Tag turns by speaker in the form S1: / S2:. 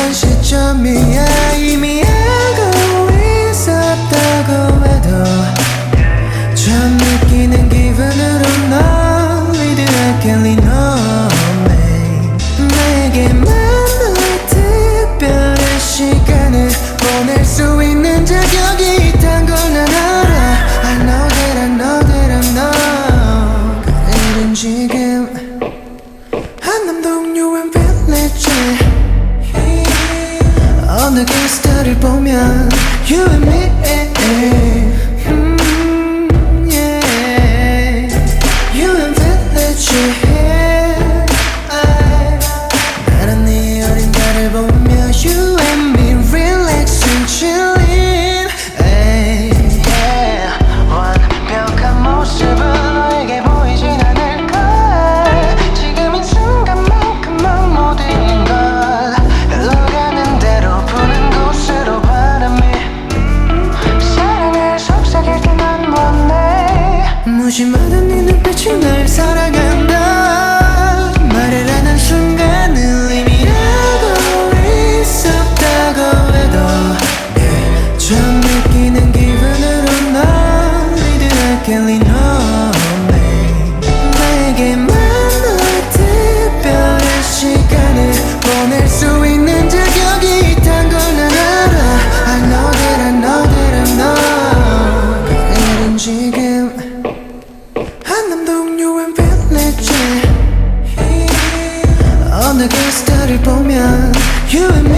S1: 이런 시점이야. 이미 알고 있었다고 해도 처음 느끼는 기분으로 널 위대하게 lean on me. 내게만 너의 특별한 시간을 보낼 수 있는 자격이 있단 걸 난 알아. I know that I know that I know. 그래도 지금 한남동유엔 Village 어느 게스트를 보면 You and me yeah. You and Village 나란 네 어딘가를 보며 You and me relaxing chilling yeah. 완벽한 모습은 너에게 보이진 않을걸. 지금 이 순간만큼만 모든 걸 흘러가는 대로 부는 곳으로 바람이 사랑을 속삭일 때 난 원해. 무심하던 네 눈빛이 날 사랑한다 말을 하는 순간을 이미 알고 있었다고 해도 처음 느끼는 기분으로 널 위대하게 lean on me. 내게만 너의 특별한 시간을 보낼 수 있는 자격이 있단 걸 난 알아. I know that I know that I know. 그래도 지금 한남동유엔 Village 어느 게스트를 보면 You and me